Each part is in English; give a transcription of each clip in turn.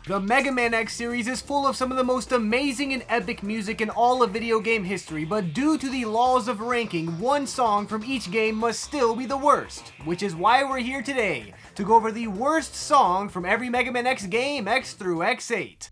The Mega Man X series is full of some of the most amazing and epic music in all of video game history, but due to the laws of ranking, one song from each game must still be the worst, which is why we're here today, to go over the worst song from every Mega Man X game, X through X8.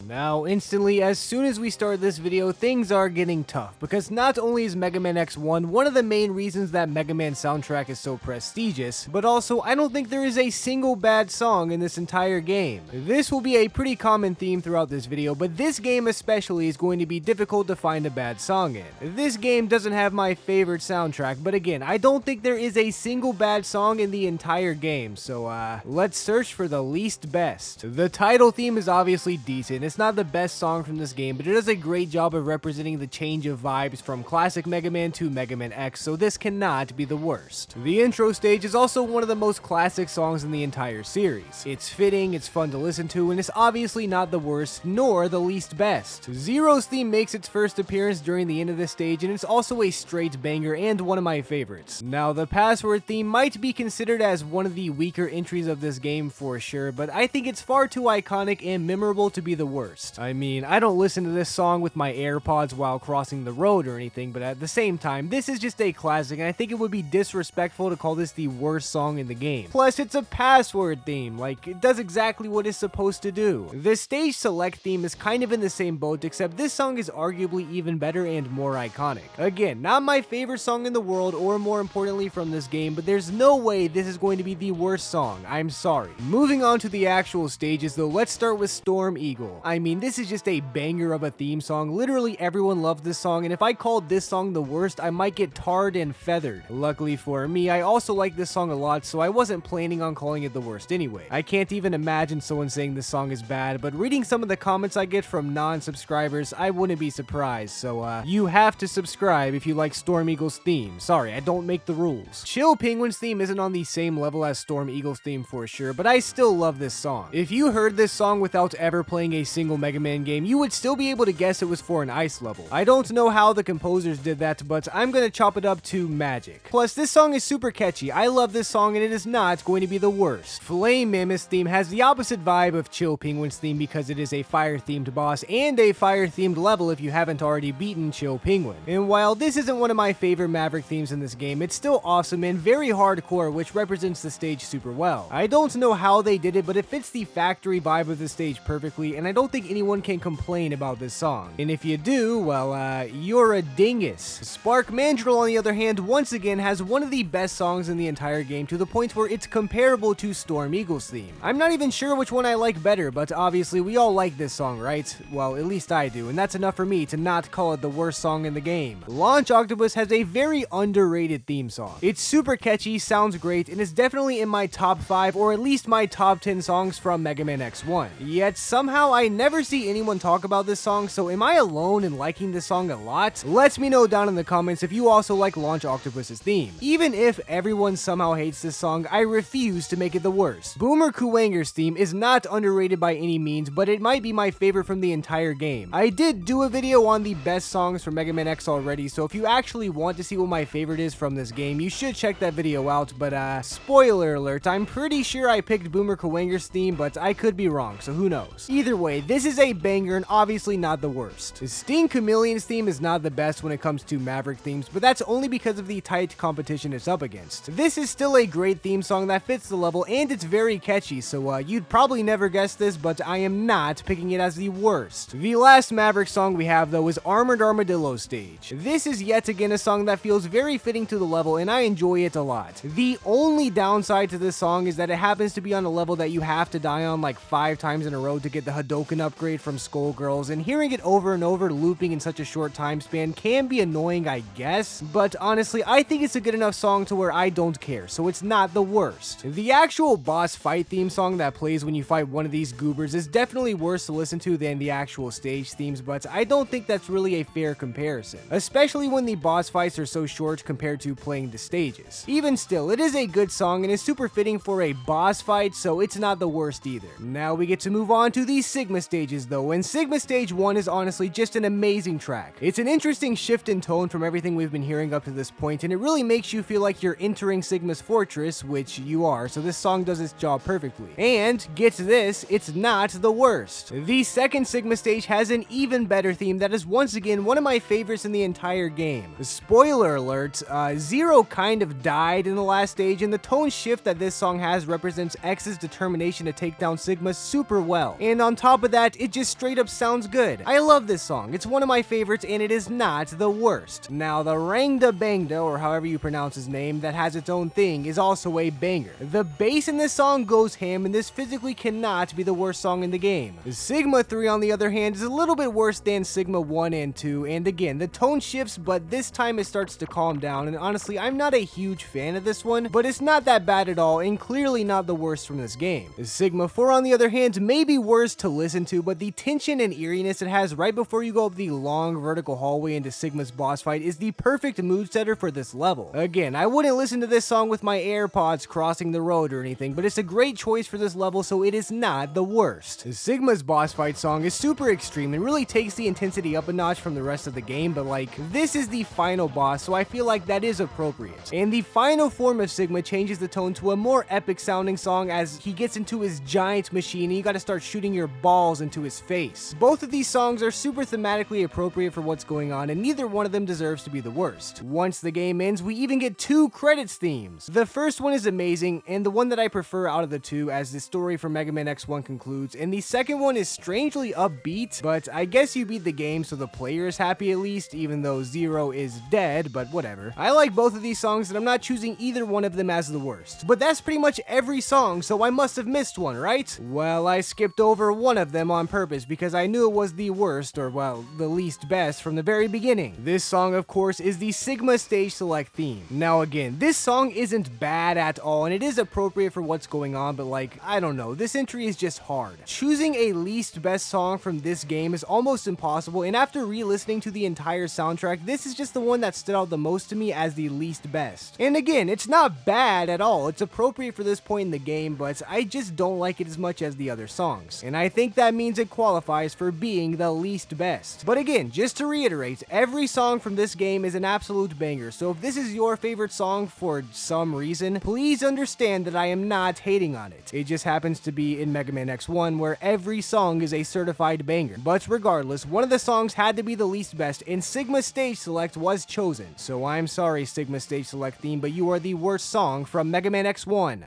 Now, instantly, as soon as we start this video, things are getting tough, because not only is Mega Man X1 one of the main reasons that Mega Man soundtrack is so prestigious, but also I don't think there is a single bad song in this entire game. This will be a pretty common theme throughout this video, but this game especially is going to be difficult to find a bad song in. This game doesn't have my favorite soundtrack, but again, I don't think there is a single bad song in the entire game, so let's search for the least best. The title theme is obviously decent. It's not the best song from this game, but it does a great job of representing the change of vibes from classic Mega Man to Mega Man X, so this cannot be the worst. The intro stage is also one of the most classic songs in the entire series. It's fitting, it's fun to listen to, and it's obviously not the worst, nor the least best. Zero's theme makes its first appearance during the end of this stage, and it's also a straight banger and one of my favorites. Now, the password theme might be considered as one of the weaker entries of this game for sure, but I think it's far too iconic and memorable to be the worst. I mean, I don't listen to this song with my AirPods while crossing the road or anything, but at the same time, this is just a classic, and I think it would be disrespectful to call this the worst song in the game. Plus, it's a password theme, like, it does exactly what it's supposed to do. The stage select theme is kind of in the same boat, except this song is arguably even better and more iconic. Again, not my favorite song in the world, or more importantly from this game, but there's no way this is going to be the worst song. I'm sorry. Moving on to the actual stages though, let's start with Storm Eagle. I mean, this is just a banger of a theme song. Literally everyone loves this song, and if I called this song the worst, I might get tarred and feathered. Luckily for me, I also like this song a lot, so I wasn't planning on calling it the worst anyway. I can't even imagine someone saying this song is bad, but reading some of the comments I get from non-subscribers, I wouldn't be surprised, so you have to subscribe if you like Storm Eagle's theme. Sorry, I don't make the rules. Chill Penguin's theme isn't on the same level as Storm Eagle's theme for sure, but I still love this song. If you heard this song without ever playing a single Mega Man game, you would still be able to guess it was for an ice level. I don't know how the composers did that, but I'm gonna chop it up to magic. Plus, this song is super catchy. I love this song, and it is not going to be the worst. Flame Mammoth's theme has the opposite vibe of Chill Penguin's theme because it is a fire-themed boss and a fire-themed level if you haven't already beaten Chill Penguin. And while this isn't one of my favorite Maverick themes in this game, it's still awesome and very hardcore, which represents the stage super well. I don't know how they did it, but it fits the factory vibe of the stage perfectly, and I don't think anyone can complain about this song. And if you do, well, you're a dingus. Spark Mandrill, on the other hand, once again has one of the best songs in the entire game, to the point where it's comparable to Storm Eagle's theme. I'm not even sure which one I like better, but obviously we all like this song, right? Well, at least I do, and that's enough for me to not call it the worst song in the game. Launch Octopus has a very underrated theme song. It's super catchy, sounds great, and is definitely in my top 5 or at least my top 10 songs from Mega Man X1. Yet somehow I never see anyone talk about this song, so am I alone in liking this song a lot? Let me know down in the comments if you also like Launch Octopus's theme. Even if everyone somehow hates this song, I refuse to make it the worst. Boomer Kuwanger's theme is not underrated by any means, but it might be my favorite from the entire game. I did do a video on the best songs from Mega Man X already, so if you actually want to see what my favorite is from this game, you should check that video out, but spoiler alert, I'm pretty sure I picked Boomer Kuwanger's theme, but I could be wrong, so who knows. Either way, this is a banger and obviously not the worst. Sting Chameleon's theme is not the best when it comes to Maverick themes, but that's only because of the tight competition it's up against. This is still a great theme song that fits the level, and it's very catchy, so you'd probably never guess this, but I am not picking it as the worst. The last Maverick song we have though is Armored Armadillo stage. This is yet again a song that feels very fitting to the level, and I enjoy it a lot. The only downside to this song is that it happens to be on a level that you have to die on like 5 times in a row to get the Hadoken upgrade from Skullgirls, and hearing it over and over looping in such a short time span can be annoying, I guess, but honestly, I think it's a good enough song to where I don't care, so it's not the worst. The actual boss fight theme song that plays when you fight one of these goobers is definitely worse to listen to than the actual stage themes, but I don't think that's really a fair comparison, especially when the boss fights are so short compared to playing the stages. Even still, it is a good song and is super fitting for a boss fight, so it's not the worst either. Now we get to move on to the Sigma stages though, and Sigma Stage 1 is honestly just an amazing track. It's an interesting shift in tone from everything we've been hearing up to this point, and it really makes you feel like you're entering Sigma's fortress, which you are, so this song does its job perfectly. And, get this, it's not the worst. The second Sigma stage has an even better theme that is once again one of my favorites in the entire game. Spoiler alert, Zero kind of died in the last stage, and the tone shift that this song has represents X's determination to take down Sigma super well. And on top of that, it just straight up sounds good. I love this song, it's one of my favorites, and it is not the worst. Now, the Rangda Bangda, or however you pronounce his name, that has its own thing, is also a banger. The bass in this song goes ham, and this physically cannot be the worst song in the game. Sigma 3, on the other hand, is a little bit worse than Sigma 1 and 2, and again, the tone shifts, but this time it starts to calm down, and honestly, I'm not a huge fan of this one, but it's not that bad at all, and clearly not the worst from this game. Sigma 4, on the other hand, may be worse to listen to, but the tension and eeriness it has right before you go up the long vertical hallway into Sigma's boss fight is the perfect mood setter for this level. Again, I wouldn't listen to this song with my AirPods crossing the road or anything, but it's a great choice for this level, so it is not the worst. Sigma's boss fight song is super extreme and really takes the intensity up a notch from the rest of the game, but like, this is the final boss, so I feel like that is appropriate. And the final form of Sigma changes the tone to a more epic sounding song as he gets into his giant machine and you gotta start shooting your balls into his face. Both of these songs are super thematically appropriate for what's going on, and neither one of them deserves to be the worst. Once the game ends, we even get 2 credits themes. The first one is amazing, and the one that I prefer out of the two as the story for Mega Man X1 concludes, and the second one is strangely upbeat, but I guess you beat the game so the player is happy at least, even though Zero is dead, but whatever. I like both of these songs, and I'm not choosing either one of them as the worst. But that's pretty much every song, so I must have missed one, right? Well, I skipped over one of them on purpose because I knew it was the worst, or well, the least best from the very beginning. This song, of course, is the Sigma Stage Select theme. Now again, this song isn't bad at all, and it is appropriate for what's going on, but like, I don't know, this entry is just hard. Choosing a least best song from this game is almost impossible, and after re-listening to the entire soundtrack, this is just the one that stood out the most to me as the least best. And again, it's not bad at all, it's appropriate for this point in the game, but I just don't like it as much as the other songs. And I think that means it qualifies for being the least best. But again, just to reiterate, every song from this game is an absolute banger, so if this is your favorite song for some reason, please understand that I am not hating on it. It just happens to be in Mega Man X1 where every song is a certified banger. But regardless, one of the songs had to be the least best, and Sigma Stage Select was chosen. So I'm sorry, Sigma Stage Select theme, but you are the worst song from Mega Man X1.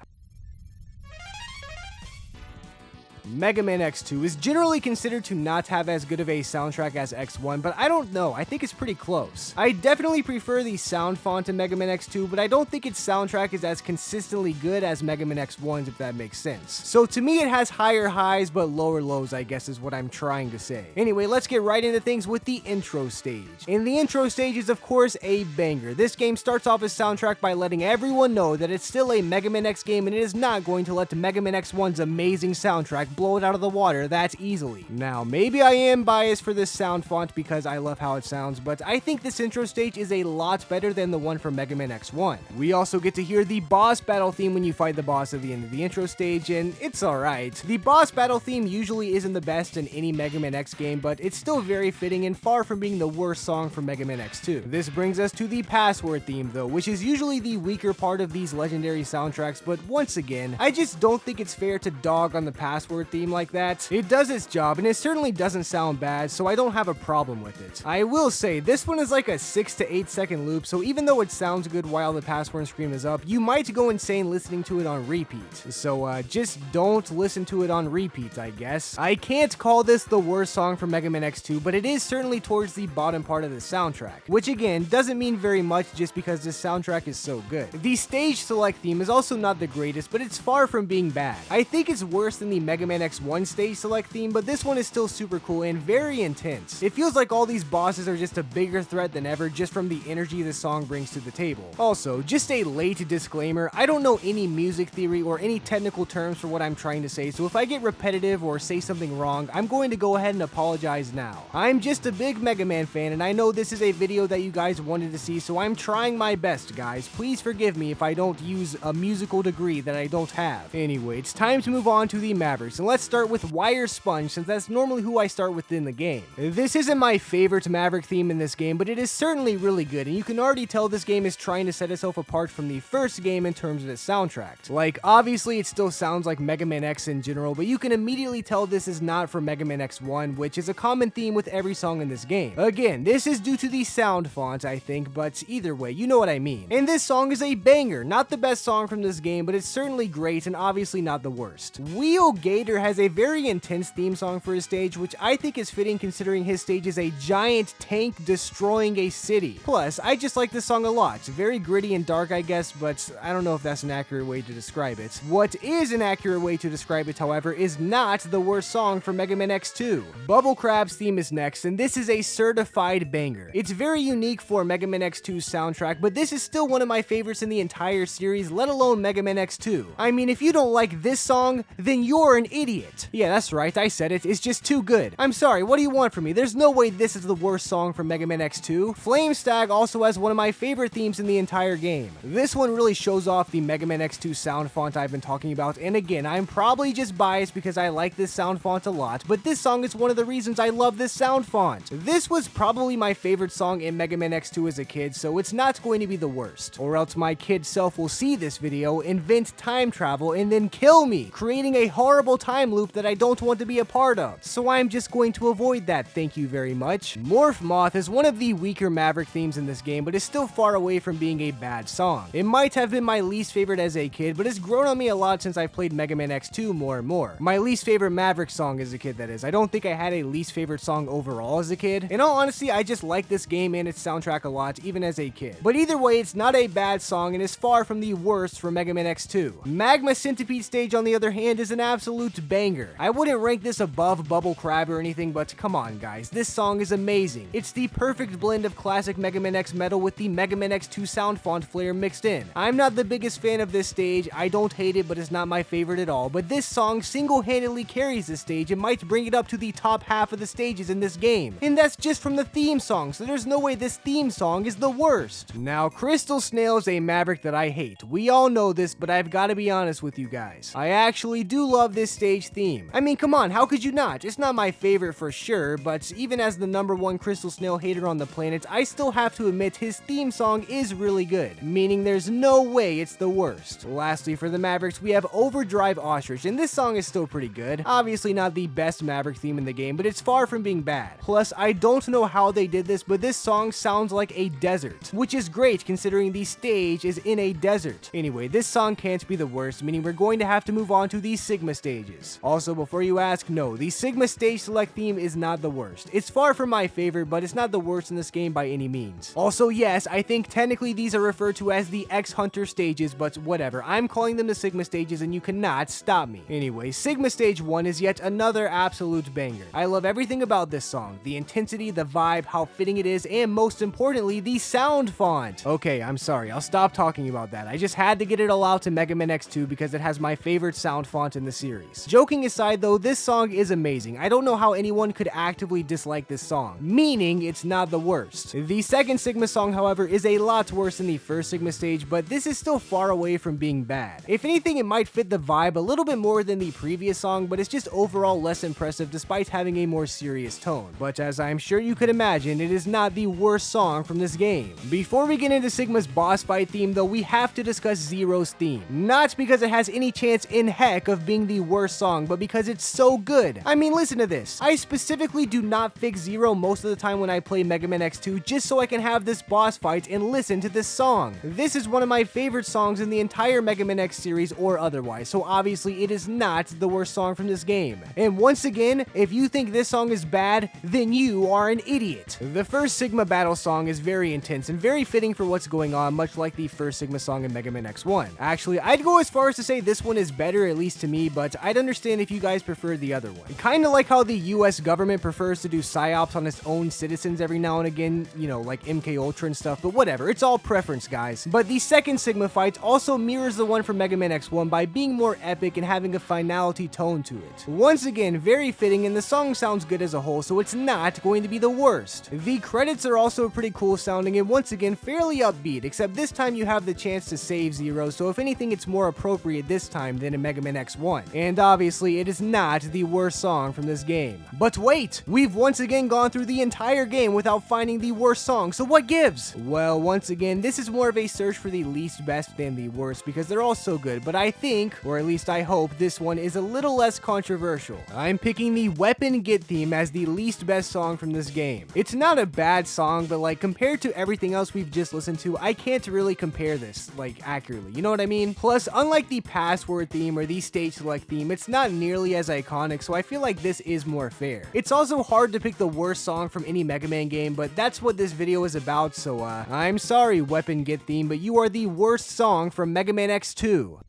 Mega Man X2 is generally considered to not have as good of a soundtrack as X1, but I don't know, I think it's pretty close. I definitely prefer the sound font in Mega Man X2, but I don't think its soundtrack is as consistently good as Mega Man X1's, if that makes sense. So to me, it has higher highs but lower lows, I guess is what I'm trying to say. Anyway, let's get right into things with the intro stage. And the intro stage is of course a banger. This game starts off its soundtrack by letting everyone know that it's still a Mega Man X game and it is not going to let Mega Man X1's amazing soundtrack blow it out of the water that easily. Now, maybe I am biased for this sound font because I love how it sounds, but I think this intro stage is a lot better than the one from Mega Man X1. We also get to hear the boss battle theme when you fight the boss at the end of the intro stage, and it's alright. The boss battle theme usually isn't the best in any Mega Man X game, but it's still very fitting and far from being the worst song from Mega Man X2. This brings us to the password theme though, which is usually the weaker part of these legendary soundtracks, but once again, I just don't think it's fair to dog on the password theme like that. It does its job, and it certainly doesn't sound bad, so I don't have a problem with it. I will say, this one is like a 6 to 8 second loop, so even though it sounds good while the password screen is up, you might go insane listening to it on repeat. So just don't listen to it on repeat, I guess. I can't call this the worst song from Mega Man X2, but it is certainly towards the bottom part of the soundtrack, which again, doesn't mean very much just because this soundtrack is so good. The stage select theme is also not the greatest, but it's far from being bad. I think it's worse than the Mega Man X1 stage select theme, but this one is still super cool and very intense. It feels like all these bosses are just a bigger threat than ever just from the energy the song brings to the table. Also, just a late disclaimer, I don't know any music theory or any technical terms for what I'm trying to say, so if I get repetitive or say something wrong, I'm going to go ahead and apologize now. I'm just a big Mega Man fan, and I know this is a video that you guys wanted to see, so I'm trying my best, guys. Please forgive me if I don't use a musical degree that I don't have. Anyway, it's time to move on to the Mavericks, and let's start with Wire Sponge, since that's normally who I start with in the game. This isn't my favorite Maverick theme in this game, but it is certainly really good, and you can already tell this game is trying to set itself apart from the first game in terms of its soundtrack. Like, obviously it still sounds like Mega Man X in general, but you can immediately tell this is not from Mega Man X1, which is a common theme with every song in this game. Again, this is due to the sound font, I think, but either way, you know what I mean. And this song is a banger, not the best song from this game, but it's certainly great and obviously not the worst. Wheel Gator has a very intense theme song for his stage, which I think is fitting considering his stage is a giant tank destroying a city. Plus, I just like this song a lot. It's very gritty and dark, I guess, but I don't know if that's an accurate way to describe it. What is an accurate way to describe it, however, is not the worst song from Mega Man X2. Bubble Crab's theme is next, and this is a certified banger. It's very unique for Mega Man X2's soundtrack, but this is still one of my favorites in the entire series, let alone Mega Man X2. I mean, if you don't like this song, then you're an idiot. Yeah, that's right, I said it. It's just too good. I'm sorry, what do you want from me? There's no way this is the worst song from Mega Man X2. Flame Stag also has one of my favorite themes in the entire game. This one really shows off the Mega Man X2 sound font I've been talking about, and again, I'm probably just biased because I like this sound font a lot, but this song is one of the reasons I love this sound font. This was probably my favorite song in Mega Man X2 as a kid, so it's not going to be the worst. Or else my kid self will see this video, invent time travel, and then kill me, creating a horrible time loop that I don't want to be a part of. So I'm just going to avoid that, thank you very much. Morph Moth is one of the weaker Maverick themes in this game, but is still far away from being a bad song. It might have been my least favorite as a kid, but it's grown on me a lot since I've played Mega Man X2 more and more. My least favorite Maverick song as a kid, that is. I don't think I had a least favorite song overall as a kid. In all honesty, I just like this game and its soundtrack a lot, even as a kid. But either way, it's not a bad song and is far from the worst for Mega Man X2. Magma Centipede stage, on the other hand, is an absolute banger. I wouldn't rank this above Bubble Crab or anything, but come on guys, this song is amazing. It's the perfect blend of classic Mega Man X metal with the Mega Man X2 sound font flair mixed in. I'm not the biggest fan of this stage, I don't hate it, but it's not my favorite at all, but this song single-handedly carries this stage and might bring it up to the top half of the stages in this game. And that's just from the theme song, so there's no way this theme song is the worst. Now, Crystal Snail is a Maverick that I hate. We all know this, but I've got to be honest with you guys. I actually do love this stage theme. I mean, come on, how could you not? It's not my favorite for sure, but even as the #1 Crystal Snail hater on the planet, I still have to admit his theme song is really good, meaning there's no way it's the worst. Lastly, for the Mavericks, we have Overdrive Ostrich, and this song is still pretty good. Obviously not the best Maverick theme in the game, but it's far from being bad. Plus, I don't know how they did this, but this song sounds like a desert, which is great considering the stage is in a desert. Anyway, this song can't be the worst, meaning we're going to have to move on to the Sigma stages. Also, before you ask, no, the Sigma stage select theme is not the worst. It's far from my favorite, but it's not the worst in this game by any means. Also, yes, I think technically these are referred to as the X-Hunter stages, but whatever. I'm calling them the Sigma stages and you cannot stop me. Anyway, Sigma Stage 1 is yet another absolute banger. I love everything about this song. The intensity, the vibe, how fitting it is, and most importantly, the sound font. Okay, I'm sorry, I'll stop talking about that. I just had to get it all out to Mega Man X2 because it has my favorite sound font in the series. Joking aside though, this song is amazing. I don't know how anyone could actively dislike this song, meaning it's not the worst. The second Sigma song, however, is a lot worse than the first Sigma stage, but this is still far away from being bad. If anything, it might fit the vibe a little bit more than the previous song, but it's just overall less impressive despite having a more serious tone. But as I'm sure you could imagine, it is not the worst song from this game. Before we get into Sigma's boss fight theme though, we have to discuss Zero's theme. Not because it has any chance in heck of being the worst song, but because it's so good. I mean, listen to this. I specifically do not fix Zero most of the time when I play Mega Man X2 just so I can have this boss fight and listen to this song. This is one of my favorite songs in the entire Mega Man X series or otherwise, so obviously it is not the worst song from this game. And once again, if you think this song is bad, then you are an idiot. The first Sigma battle song is very intense and very fitting for what's going on, much like the first Sigma song in Mega Man X1. Actually, I'd go as far as to say this one is better, at least to me, but I'd understand if you guys prefer the other one. Kinda like how the US government prefers to do psyops on its own citizens every now and again, you know, like MK Ultra and stuff, but whatever, it's all preference, guys. But the second Sigma fight also mirrors the one from Mega Man X1 by being more epic and having a finality tone to it. Once again, very fitting, and the song sounds good as a whole, so it's not going to be the worst. The credits are also pretty cool sounding and once again fairly upbeat, except this time you have the chance to save Zero, so if anything it's more appropriate this time than in Mega Man X1. And obviously it is not the worst song from this game. But wait, we've once again gone through the entire game without finding the worst song, so what gives? Well, once again, this is more of a search for the least best than the worst because they're all so good, but I think, or at least I hope, this one is a little less controversial. I'm picking the Weapon Get theme as the least best song from this game. It's not a bad song, but like compared to everything else we've just listened to, I can't really compare this like accurately, you know what I mean? Plus, unlike the password theme or the stage select theme, it's not nearly as iconic, so I feel like this is more fair. It's also hard to pick the worst song from any Mega Man game, but that's what this video is about, so I'm sorry Weapon Get theme, but you are the worst song from Mega Man X2.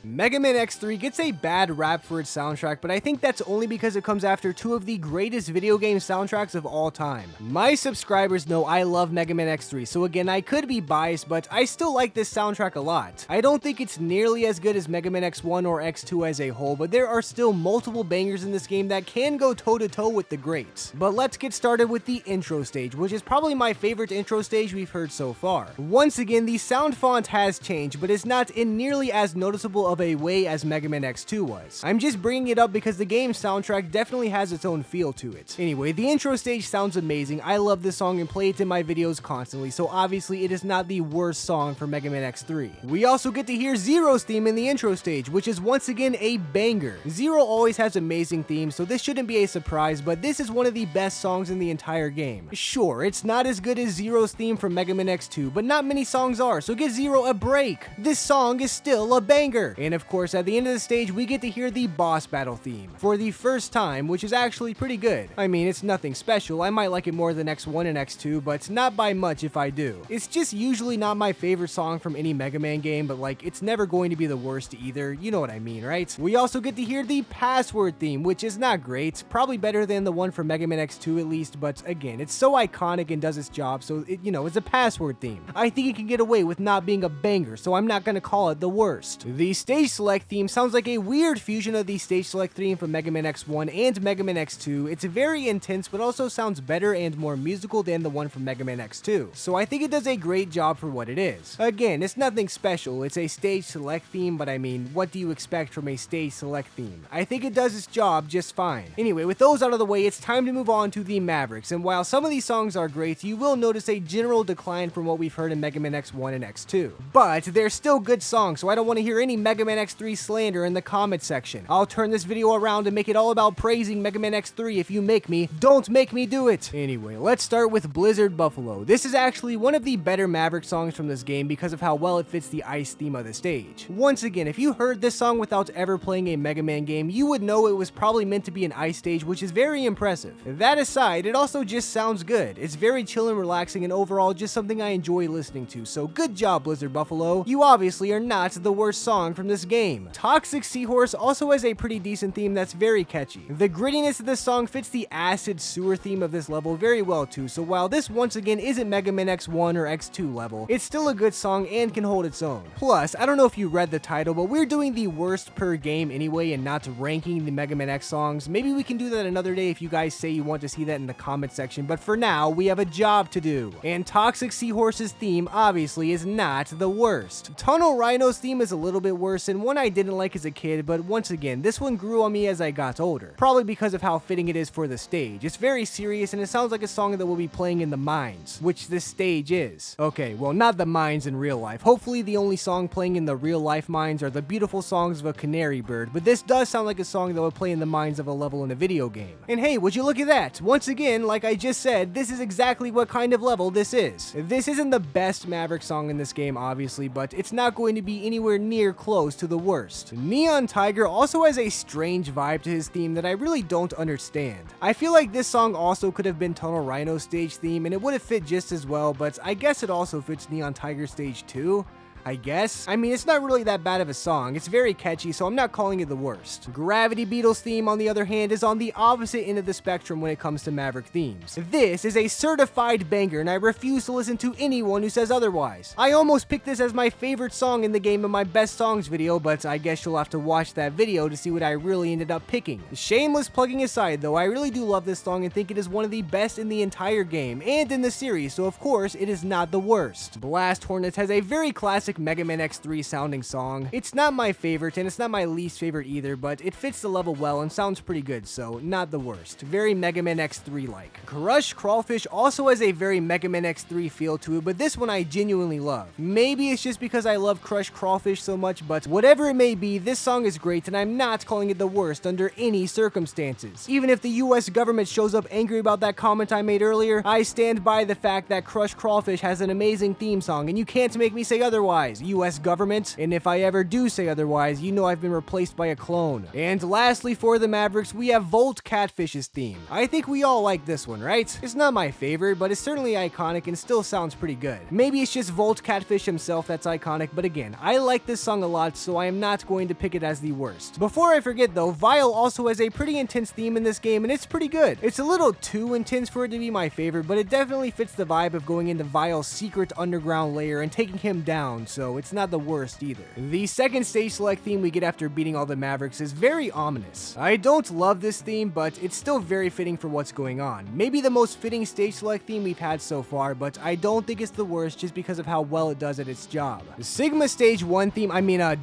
Mega Man X3 gets a bad rap for its soundtrack, but I think that's only because it comes after two of the greatest video game soundtracks of all time. My subscribers know I love Mega Man X3, so again, I could be biased, but I still like this soundtrack a lot. I don't think it's nearly as good as Mega Man X1 or X2 as a whole, but there are still multiple bangers in this game that can go toe-to-toe with the greats. But let's get started with the intro stage, which is probably my favorite intro stage we've heard so far. Once again, the sound font has changed, but it's not in nearly as noticeable of a way as Mega Man X2 was. I'm just bringing it up because the game's soundtrack definitely has its own feel to it. Anyway, the intro stage sounds amazing. I love this song and play it in my videos constantly, so obviously it is not the worst song for Mega Man X3. We also get to hear Zero's theme in the intro stage, which is once again a banger. Zero always has amazing themes, so this shouldn't be a surprise, but this is one of the best songs in the entire game. Sure, it's not as good as Zero's theme from Mega Man X2, but not many songs are, so give Zero a break. This song is still a banger. And of course, at the end of the stage, we get to hear the boss battle theme for the first time, which is actually pretty good. I mean, it's nothing special. I might like it more than X1 and X2, but not by much if I do. It's just usually not my favorite song from any Mega Man game, but like, it's never going to be the worst either. You know what I mean, right? We also get to hear the password theme, which is not great. Probably better than the one from Mega Man X2 at least, but again, it's so iconic and does its job, so it's a password theme. I think it can get away with not being a banger, so I'm not gonna call it the worst. The stage select theme sounds like a weird fusion of the stage select theme from Mega Man X1 and Mega Man X2. It's very intense, but also sounds better and more musical than the one from Mega Man X2. So I think it does a great job for what it is. Again, it's nothing special. It's a stage select theme, but I mean, what do you expect from a stage select theme? I think it does its job just fine. Anyway, with those out of the way, it's time to move on to the Mavericks, and while some of these songs are great, you will notice a general decline from what we've heard in Mega Man X1 and X2. But they're still good songs, so I don't want to hear any Mega Man X3 slander in the comment section. I'll turn this video around and make it all about praising Mega Man X3 if you make me. Don't make me do it! Anyway, let's start with Blizzard Buffalo. This is actually one of the better Maverick songs from this game because of how well it fits the ice theme of the stage. Once again, if you heard this song without ever playing a Mega Man game, you would know it was probably meant to be an ice stage, which is very impressive. That aside, it also just sounds good. It's very chill and relaxing, and overall just something I enjoy listening to, so good job, Blizzard Buffalo. You obviously are not the worst song from this game. Toxic Seahorse also has a pretty decent theme that's very catchy. The grittiness of this song fits the acid sewer theme of this level very well too, so while this once again isn't Mega Man X1 or X2 level, it's still a good song and can hold its own. Plus, I don't know if you read the title, but we're doing the worst per game anyway and not ranking the Mega Man X songs. Maybe we can do that another day if you guys say you want to see that in the comment section, but for now, we have a job to do. And Toxic Seahorse's theme obviously is not the worst. Tunnel Rhino's theme is a little bit worse and one I didn't like as a kid, but once again, this one grew on me as I got older. Probably because of how fitting it is for the stage. It's very serious and it sounds like a song that will be playing in the mines, which this stage is. Okay, well not the mines in real life. Hopefully the only song playing in the real life mines are the beautiful songs of a canary bird, but this does sound like a song that would play in the mines of a level in a video game. And hey, would you look at that? Once again, like I just said, this is exactly what kind of level this is. This isn't the best Maverick song in this game, obviously, but it's not going to be anywhere near close to the worst. Neon Tiger also has a strange vibe to his theme that I really don't understand. I feel like this song also could have been Tunnel Rhino's stage theme and it would have fit just as well, but I guess it also fits Neon Tiger stage too. I guess. I mean, it's not really that bad of a song. It's very catchy, so I'm not calling it the worst. Gravity Beetle's theme, on the other hand, is on the opposite end of the spectrum when it comes to Maverick themes. This is a certified banger, and I refuse to listen to anyone who says otherwise. I almost picked this as my favorite song in the game in my best songs video, but I guess you'll have to watch that video to see what I really ended up picking. Shameless plugging aside, though, I really do love this song and think it is one of the best in the entire game, and in the series, so of course, it is not the worst. Blast Hornets has a very classic classic Mega Man X3 sounding song. It's not my favorite, and it's not my least favorite either, but it fits the level well and sounds pretty good, so not the worst. Very Mega Man X3-like. Crush Crawfish also has a very Mega Man X3 feel to it, but this one I genuinely love. Maybe it's just because I love Crush Crawfish so much, but whatever it may be, this song is great, and I'm not calling it the worst under any circumstances. Even if the US government shows up angry about that comment I made earlier, I stand by the fact that Crush Crawfish has an amazing theme song, and you can't make me say otherwise, US government. And if I ever do say otherwise, you know I've been replaced by a clone. And lastly, for the Mavericks, we have Volt Catfish's theme. I think we all like this one, right? It's not my favorite, but it's certainly iconic and still sounds pretty good. Maybe it's just Volt Catfish himself that's iconic, but again, I like this song a lot, so I am not going to pick it as the worst. Before I forget though, Vile also has a pretty intense theme in this game, and it's pretty good. It's a little too intense for it to be my favorite, but it definitely fits the vibe of going into Vile's secret underground lair and taking him down, so it's not the worst either. The second stage select theme we get after beating all the Mavericks is very ominous. I don't love this theme, but it's still very fitting for what's going on. Maybe the most fitting stage select theme we've had so far, but I don't think it's the worst just because of how well it does at its job. The Sigma Stage 1 theme,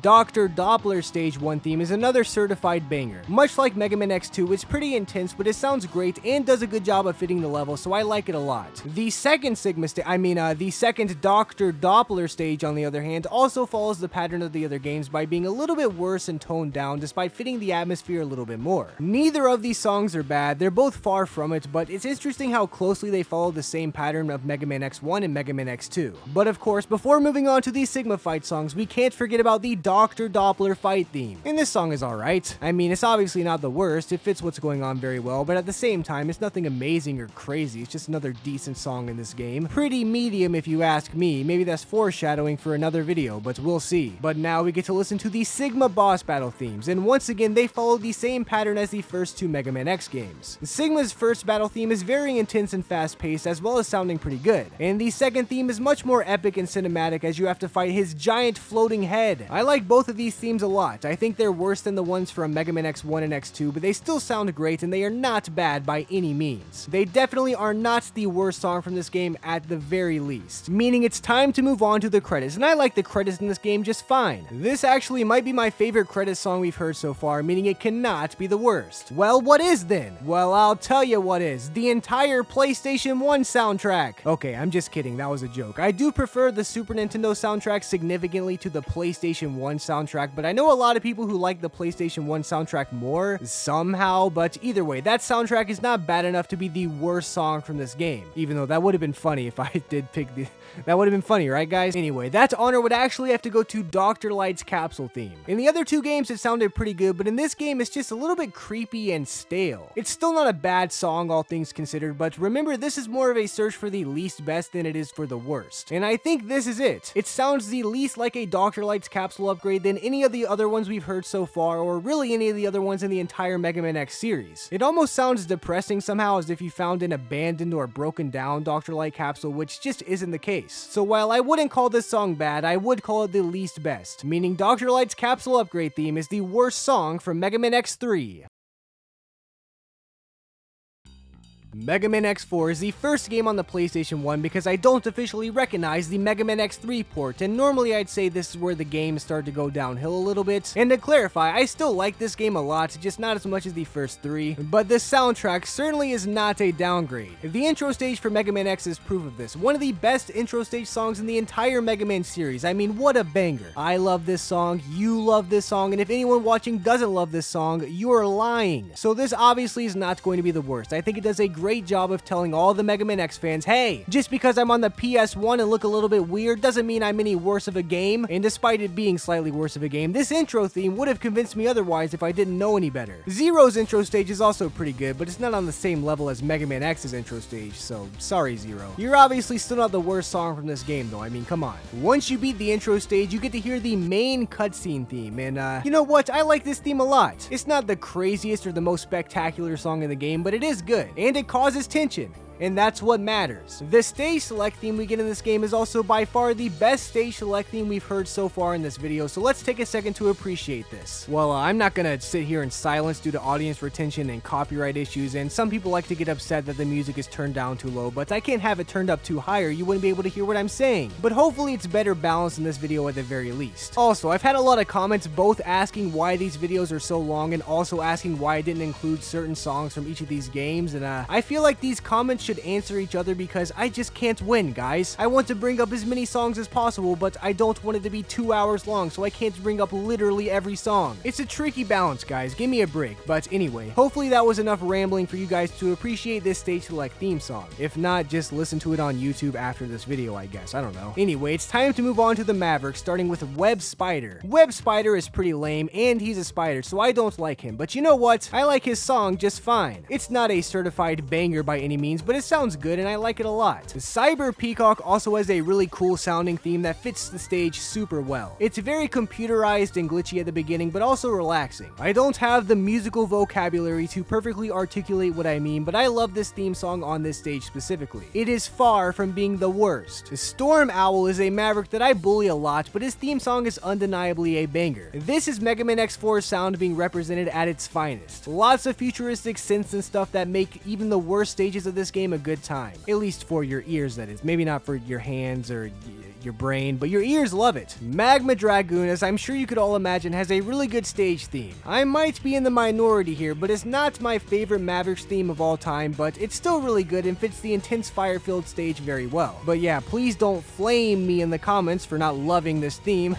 Dr. Doppler Stage 1 theme is another certified banger. Much like Mega Man X2, it's pretty intense, but it sounds great and does a good job of fitting the level, so I like it a lot. The second the second Dr. Doppler stage, on the other hand, also follows the pattern of the other games by being a little bit worse and toned down despite fitting the atmosphere a little bit more. Neither of these songs are bad, they're both far from it, but it's interesting how closely they follow the same pattern of Mega Man X1 and Mega Man X2. But of course, before moving on to these Sigma fight songs, we can't forget about the Dr. Doppler fight theme. And this song is alright. It's obviously not the worst, it fits what's going on very well, but at the same time, it's nothing amazing or crazy, it's just another decent song in this game. Pretty medium if you ask me, maybe that's foreshadowing for another video, but we'll see. But now we get to listen to the Sigma boss battle themes, and once again, they follow the same pattern as the first two Mega Man X games. Sigma's first battle theme is very intense and fast-paced, as well as sounding pretty good, and the second theme is much more epic and cinematic as you have to fight his giant floating head. I like both of these themes a lot. I think they're worse than the ones from Mega Man X1 and X2, but they still sound great and they are not bad by any means. They definitely are not the worst song from this game at the very least, meaning it's time to move on to the credits, and I like the credits in this game just fine. This actually might be my favorite credits song we've heard so far, meaning it cannot be the worst. Well, what is then? Well, I'll tell you what is. The entire PlayStation 1 soundtrack. Okay, I'm just kidding, that was a joke. I do prefer the Super Nintendo soundtrack significantly to the PlayStation 1 soundtrack, but I know a lot of people who like the PlayStation 1 soundtrack more somehow, but either way, that soundtrack is not bad enough to be the worst song from this game, even though that would have been funny if I did pick the... That would have been funny, right guys? Anyway, that honor would actually have to go to Dr. Light's capsule theme. In the other two games, it sounded pretty good, but in this game, it's just a little bit creepy and stale. It's still not a bad song, all things considered, but remember, this is more of a search for the least best than it is for the worst. And I think this is it. It sounds the least like a Dr. Light's capsule upgrade than any of the other ones we've heard so far, or really any of the other ones in the entire Mega Man X series. It almost sounds depressing somehow, as if you found an abandoned or broken down Dr. Light capsule, which just isn't the case. So while I wouldn't call this song bad, I would call it the least best, meaning Dr. Light's capsule upgrade theme is the worst song from Mega Man X3. Mega Man X4 is the first game on the PlayStation 1 because I don't officially recognize the Mega Man X3 port, and normally I'd say this is where the game started to go downhill a little bit. And to clarify, I still like this game a lot, just not as much as the first three, but the soundtrack certainly is not a downgrade. The intro stage for Mega Man X is proof of this. One of the best intro stage songs in the entire Mega Man series. What a banger. I love this song, you love this song, and if anyone watching doesn't love this song, you're lying. So this obviously is not going to be the worst. I think it does a great job of telling all the Mega Man X fans, hey, just because I'm on the PS1 and look a little bit weird doesn't mean I'm any worse of a game, and despite it being slightly worse of a game, this intro theme would have convinced me otherwise if I didn't know any better. Zero's intro stage is also pretty good, but it's not on the same level as Mega Man X's intro stage, so sorry Zero. You're obviously still not the worst song from this game though, come on. Once you beat the intro stage, you get to hear the main cutscene theme, and you know what, I like this theme a lot. It's not the craziest or the most spectacular song in the game, but it is good, and it causes tension. and that's what matters. The stage select theme we get in this game is also by far the best stage select theme we've heard so far in this video, so let's take a second to appreciate this. Well, I'm not gonna sit here in silence due to audience retention and copyright issues, and some people like to get upset that the music is turned down too low, but I can't have it turned up too high or you wouldn't be able to hear what I'm saying. But hopefully it's better balanced in this video at the very least. Also, I've had a lot of comments both asking why these videos are so long and also asking why I didn't include certain songs from each of these games, and I feel like these comments should answer each other because I just can't win, guys. I want to bring up as many songs as possible, but I don't want it to be 2 hours long, so I can't bring up literally every song. It's a tricky balance, guys. Give me a break. But anyway, hopefully that was enough rambling for you guys to appreciate this stage select theme song. If not, just listen to it on YouTube after this video, I guess. I don't know. Anyway, it's time to move on to the Maverick, starting with Web Spider. Web Spider is pretty lame, and he's a spider, so I don't like him. But you know what? I like his song just fine. It's not a certified banger by any means, but it sounds good and I like it a lot. Cyber Peacock also has a really cool sounding theme that fits the stage super well. It's very computerized and glitchy at the beginning, but also relaxing. I don't have the musical vocabulary to perfectly articulate what I mean, but I love this theme song on this stage specifically. It is far from being the worst. Storm Owl is a Maverick that I bully a lot, but his theme song is undeniably a banger. This is Mega Man X4's sound being represented at its finest. Lots of futuristic synths and stuff that make even the worst stages of this game a good time. At least for your ears, that is. Maybe not for your hands or your brain, but your ears love it. Magma Dragoon, as I'm sure you could all imagine, has a really good stage theme. I might be in the minority here, but it's not my favorite Mavericks theme of all time, but it's still really good and fits the intense fire-filled stage very well. But yeah, please don't flame me in the comments for not loving this theme.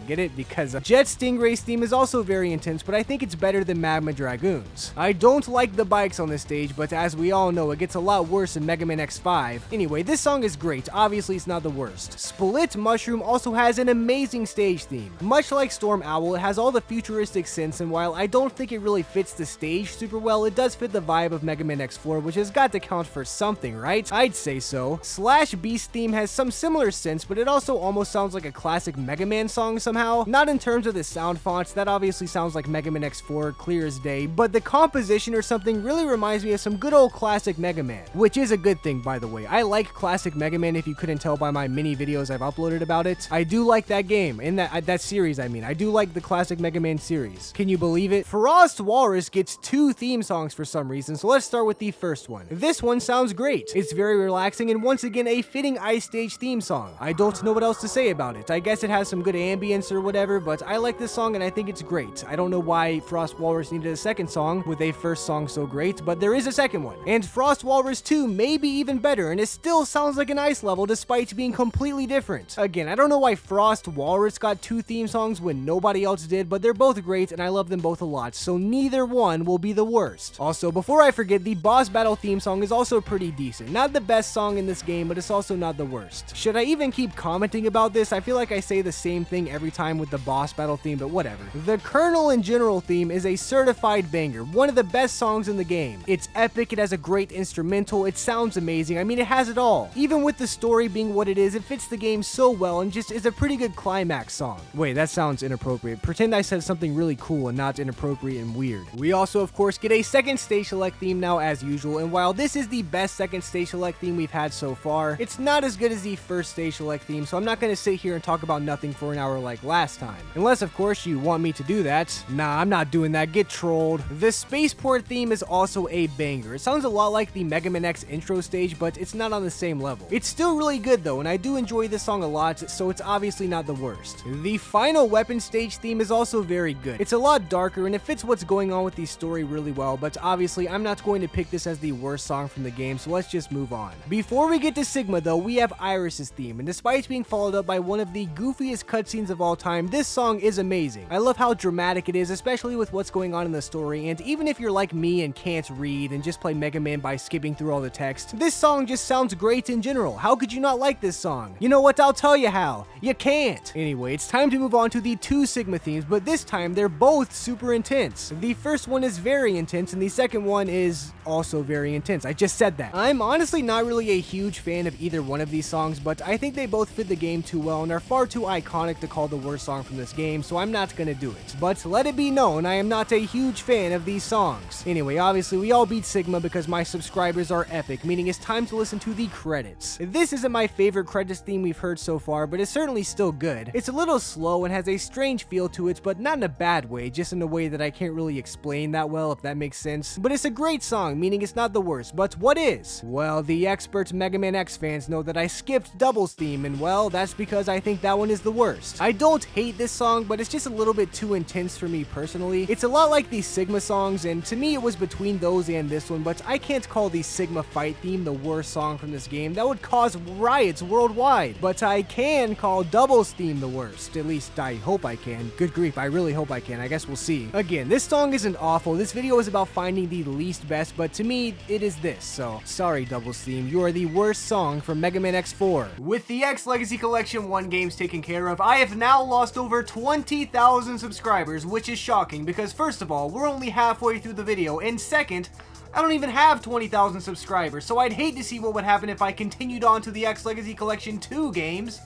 Get it? Because Jet Stingray's theme is also very intense, but I think it's better than Magma Dragoon's. I don't like the bikes on this stage, but as we all know, it gets a lot worse in Mega Man X5. Anyway, this song is great. Obviously, it's not the worst. Split Mushroom also has an amazing stage theme. Much like Storm Owl, it has all the futuristic synths, and while I don't think it really fits the stage super well, it does fit the vibe of Mega Man X4, which has got to count for something, right? I'd say so. Slash Beast theme has some similar synths, but it also almost sounds like a classic Mega Man song somehow. Not in terms of the sound fonts, that obviously sounds like Mega Man X4 clear as day, but the composition or something really reminds me of some good old classic Mega Man, which is a good thing, by the way. I like classic Mega Man, if you couldn't tell by my mini videos I've uploaded about it. I do like that game, in that series, I mean. I do like the classic Mega Man series. Can you believe it? Frost Walrus gets 2 theme songs for some reason, so let's start with the first one. This one sounds great. It's very relaxing and once again a fitting ice stage theme song. I don't know what else to say about it. I guess it has some good ambience or whatever, but I like this song and I think it's great. I don't know why Frost Walrus needed a second song with a first song so great, but there is a second one. And Frost Walrus 2 may be even better, and it still sounds like an ice level despite being completely different. Again, I don't know why Frost Walrus got 2 theme songs when nobody else did, but they're both great and I love them both a lot, so neither one will be the worst. Also, before I forget, the boss battle theme song is also pretty decent. Not the best song in this game, but it's also not the worst. Should I even keep commenting about this? I feel like I say the same thing every time with the boss battle theme, but whatever. The Colonel and General theme is a certified banger, one of the best songs in the game. It's epic, it has a great instrumental, it sounds amazing, I mean it has it all. Even with the story being what it is, it fits the game so well and just is a pretty good climax song. Wait, that sounds inappropriate. Pretend I said something really cool and not inappropriate and weird. We also of course get a second stage select theme now as usual, and while this is the best second stage select theme we've had so far, it's not as good as the first stage select theme, so I'm not gonna sit here and talk about nothing for an hour like last time. Unless of course you want me to do that. Nah, I'm not doing that, get trolled. The Spaceport theme is also a banger. It sounds a lot like the Mega Man X intro stage, but it's not on the same level. It's still really good though, and I do enjoy this song a lot, so it's obviously not the worst. The Final Weapon stage theme is also very good. It's a lot darker and it fits what's going on with the story really well, but obviously I'm not going to pick this as the worst song from the game, so let's just move on. Before we get to Sigma though, we have Iris's theme, and despite being followed up by one of the goofiest cutscenes of all time, this song is amazing. I love how dramatic it is, especially with what's going on in the story, and even if you're like me and can't read and just play Mega Man by skipping through all the text, this song just sounds great in general. How could you not like this song? You know what, I'll tell you how. You can't. Anyway, it's time to move on to the two Sigma themes, but this time they're both super intense. The first one is very intense, and the second one is also very intense. I just said that. I'm honestly not really a huge fan of either one of these songs, but I think they both fit the game too well and are far too iconic to call the worst song from this game, so I'm not gonna do it. But let it be known, I am not a huge fan of these songs. Anyway, obviously we all beat Sigma because my subscribers are epic, meaning it's time to listen to the credits. This isn't my favorite credits theme we've heard so far, but it's certainly still good. It's a little slow and has a strange feel to it, but not in a bad way, just in a way that I can't really explain that well, if that makes sense. But it's a great song, meaning it's not the worst. But what is? Well, the expert Mega Man X fans know that I skipped Double's theme, and well, that's because I think that one is the worst. I don't hate this song, but it's just a little bit too intense for me personally. It's a lot like the Sigma songs, and to me it was between those and this one, but I can't call the Sigma fight theme the worst song from this game. That would cause riots worldwide. But I can call Double's theme the worst. At least I hope I can. Good grief, I really hope I can. I guess we'll see. Again, this song isn't awful. This video is about finding the least best, but to me, it is this. So, sorry Double's theme, you are the worst song from Mega Man X4. With the X Legacy Collection 1 games taken care of, I have now lost over 20,000 subscribers, which is shocking because first of all, we're only halfway through the video, and second, I don't even have 20,000 subscribers, so I'd hate to see what would happen if I continued on to the X Legacy Collection 2 games.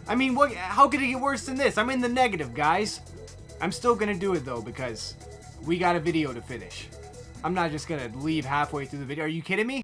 I mean, how could it get worse than this? I'm in the negative, guys. I'm still gonna do it though, because we got a video to finish. I'm not just gonna leave halfway through the video. Are you kidding me?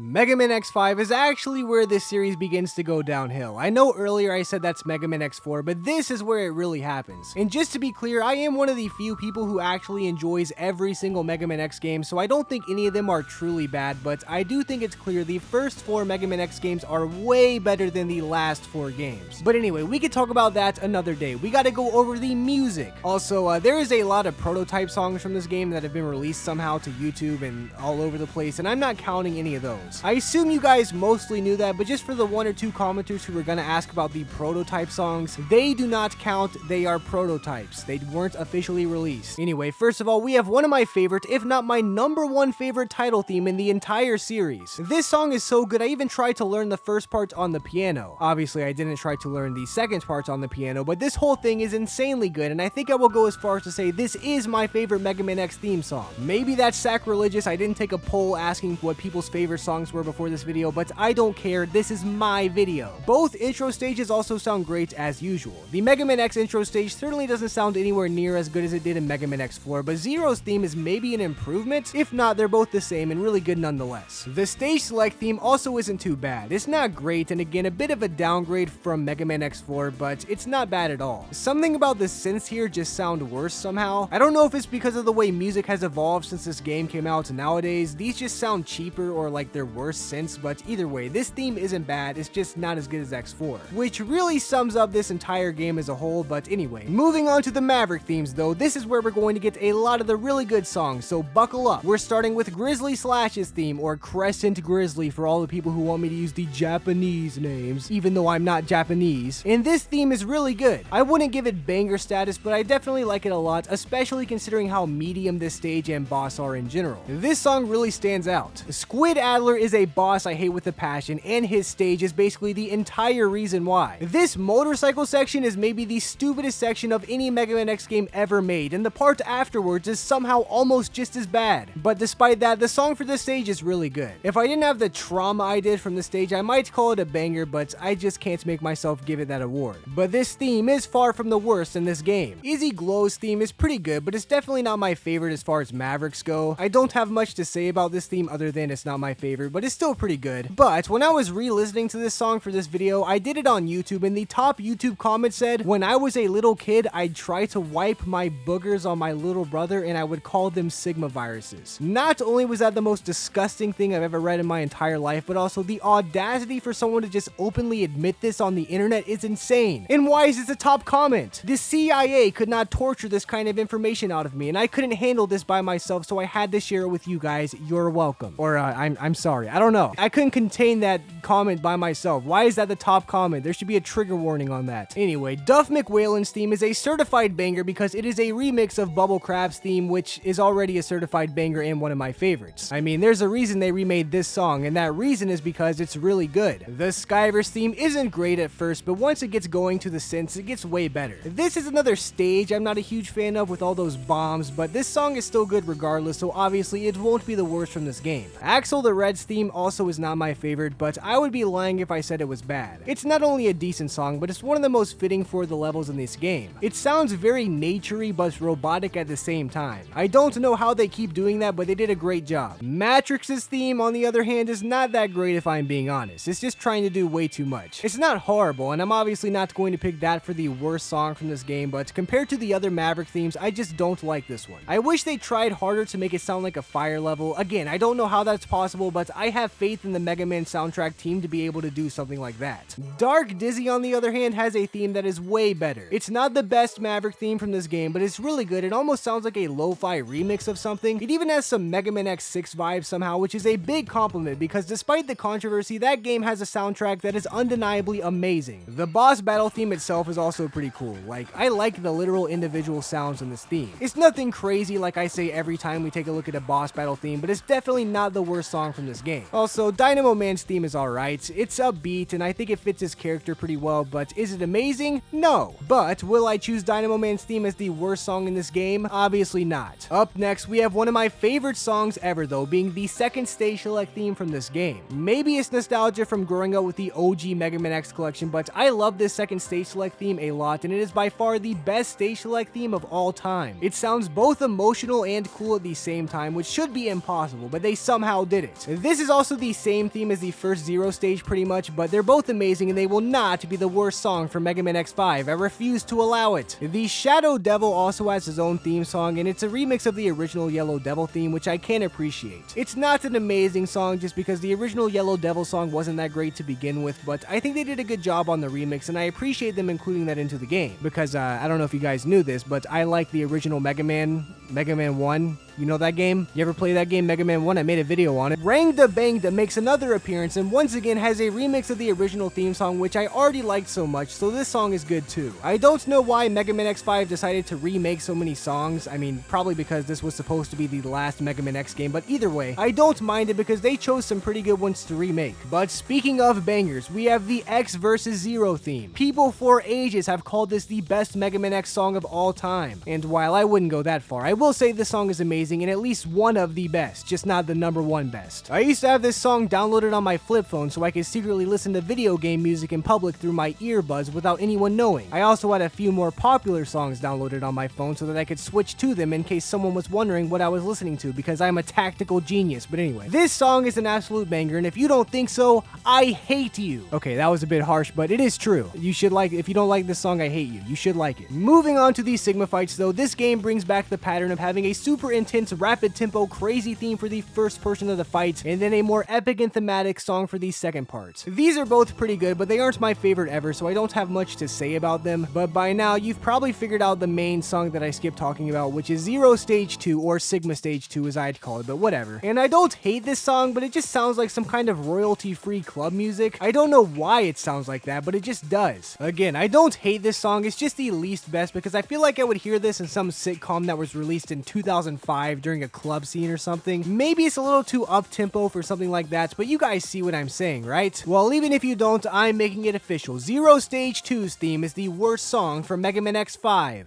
Mega Man X5 is actually where this series begins to go downhill. I know earlier I said that's Mega Man X4, but this is where it really happens. And just to be clear, I am one of the few people who actually enjoys every single Mega Man X game, so I don't think any of them are truly bad, but I do think it's clear the first 4 Mega Man X games are way better than the last 4 games. But anyway, we could talk about that another day. We gotta go over the music. Also, there is a lot of prototype songs from this game that have been released somehow to YouTube and all over the place, and I'm not counting any of those. I assume you guys mostly knew that, but just for the 1 or 2 commenters who were gonna ask about the prototype songs, they do not count, they are prototypes. They weren't officially released. Anyway, first of all, we have one of my favorite, if not my #1 favorite title theme in the entire series. This song is so good, I even tried to learn the first part on the piano. Obviously, I didn't try to learn the second part on the piano, but this whole thing is insanely good, and I think I will go as far as to say this is my favorite Mega Man X theme song. Maybe that's sacrilegious, I didn't take a poll asking what people's favorite songs were before this video, but I don't care, this is my video. Both intro stages also sound great as usual. The Mega Man X intro stage certainly doesn't sound anywhere near as good as it did in Mega Man X4, but Zero's theme is maybe an improvement. If not, they're both the same and really good nonetheless. The stage select theme also isn't too bad. It's not great, and again, a bit of a downgrade from Mega Man X4, but it's not bad at all. Something about the synths here just sound worse somehow. I don't know if it's because of the way music has evolved since this game came out. Nowadays, these just sound cheaper or like they're worse synths, but either way, this theme isn't bad, it's just not as good as X4, which really sums up this entire game as a whole. But anyway, moving on to the Maverick themes though, this is where we're going to get a lot of the really good songs, so buckle up. We're starting with Grizzly Slash's theme, or Crescent Grizzly for all the people who want me to use the Japanese names, even though I'm not Japanese. And this theme is really good. I wouldn't give it banger status, but I definitely like it a lot, especially considering how medium this stage and boss are in general. This song really stands out. Squid Adler is a boss I hate with a passion, and his stage is basically the entire reason why. This motorcycle section is maybe the stupidest section of any Mega Man X game ever made, and the part afterwards is somehow almost just as bad. But despite that, the song for this stage is really good. If I didn't have the trauma I did from the stage, I might call it a banger, but I just can't make myself give it that award. But this theme is far from the worst in this game. Izzy Glow's theme is pretty good, but it's definitely not my favorite as far as Mavericks go. I don't have much to say about this theme other than it's not my favorite, but it's still pretty good. But when I was re-listening to this song for this video, I did it on YouTube, and the top YouTube comment said, when I was a little kid, I'd try to wipe my boogers on my little brother and I would call them Sigma viruses. Not only was that the most disgusting thing I've ever read in my entire life, but also the audacity for someone to just openly admit this on the internet is insane. And why is this a top comment? The CIA could not torture this kind of information out of me, and I couldn't handle this by myself, so I had to share it with you guys. You're welcome. Or I'm sorry. I don't know. I couldn't contain that comment by myself. Why is that the top comment? There should be a trigger warning on that. Anyway, Duff McWhalen's theme is a certified banger because it is a remix of Bubble Crab's theme, which is already a certified banger and one of my favorites. I mean, there's a reason they remade this song, and that reason is because it's really good. The Skyverse theme isn't great at first, but once it gets going to the synths, it gets way better. This is another stage I'm not a huge fan of with all those bombs, but this song is still good regardless, so obviously it won't be the worst from this game. Axel the Red's theme also is not my favorite, but I would be lying if I said it was bad. It's not only a decent song, but it's one of the most fitting for the levels in this game. It sounds very naturey but robotic at the same time. I don't know how they keep doing that, but they did a great job. Matrix's theme, on the other hand, is not that great if I'm being honest. It's just trying to do way too much. It's not horrible, and I'm obviously not going to pick that for the worst song from this game, but compared to the other Maverick themes, I just don't like this one. I wish they tried harder to make it sound like a fire level. Again, I don't know how that's possible, but I have faith in the Mega Man soundtrack team to be able to do something like that. Dark Dizzy, on the other hand, has a theme that is way better. It's not the best Maverick theme from this game, but it's really good. It almost sounds like a lo-fi remix of something. It even has some Mega Man X6 vibes somehow, which is a big compliment because despite the controversy, that game has a soundtrack that is undeniably amazing. The boss battle theme itself is also pretty cool. Like, I like the literal individual sounds in this theme. It's nothing crazy like I say every time we take a look at a boss battle theme, but it's definitely not the worst song from this game. Also, Dynamo Man's theme is alright. It's upbeat, and I think it fits his character pretty well, but is it amazing? No. But will I choose Dynamo Man's theme as the worst song in this game? Obviously not. Up next, we have one of my favorite songs ever though, being the second stage select theme from this game. Maybe it's nostalgia from growing up with the OG Mega Man X collection, but I love this second stage select theme a lot, and it is by far the best stage select theme of all time. It sounds both emotional and cool at the same time, which should be impossible, but they somehow did it. This is also the same theme as the first Zero stage pretty much, but they're both amazing and they will not be the worst song from Mega Man X5. I refuse to allow it. The Shadow Devil also has his own theme song, and it's a remix of the original Yellow Devil theme, which I can appreciate. It's not an amazing song just because the original Yellow Devil song wasn't that great to begin with, but I think they did a good job on the remix, and I appreciate them including that into the game because I don't know if you guys knew this, but I like the original Mega Man 1. You know that game? You ever play that game, Mega Man 1? I made a video on it. Rang Da Bang Da makes another appearance and once again has a remix of the original theme song, which I already liked so much, so this song is good too. I don't know why Mega Man X5 decided to remake so many songs. I mean, probably because this was supposed to be the last Mega Man X game, but either way, I don't mind it because they chose some pretty good ones to remake. But speaking of bangers, we have the X vs. Zero theme. People for ages have called this the best Mega Man X song of all time, and while I wouldn't go that far, I will say this song is amazing and at least one of the best, just not the #1 best. I used to have this song downloaded on my flip phone so I could secretly listen to video game music in public through my earbuds without anyone knowing. I also had a few more popular songs downloaded on my phone so that I could switch to them in case someone was wondering what I was listening to because I'm a tactical genius. But anyway, this song is an absolute banger, and if you don't think so, I hate you. Okay, that was a bit harsh, but it is true. You should like, if you don't like this song, I hate you. You should like it. Moving on to these Sigma fights though, this game brings back the pattern of having a super intense, rapid tempo, crazy theme for the first portion of the fight, and then a more epic and thematic song for the second part. These are both pretty good, but they aren't my favorite ever, so I don't have much to say about them. But by now, you've probably figured out the main song that I skipped talking about, which is Zero Stage 2, or Sigma Stage 2 as I'd call it, but whatever. And I don't hate this song, but it just sounds like some kind of royalty-free club music. I don't know why it sounds like that, but it just does. Again, I don't hate this song, it's just the least best because I feel like I would hear this in some sitcom that was released in 2005 during a club scene or something. Maybe it's a little too up-tempo for something like that, but you guys see what I'm saying, right? Well, even if you don't, I'm making it official. Zero Stage 2's theme is the worst song from Mega Man X5.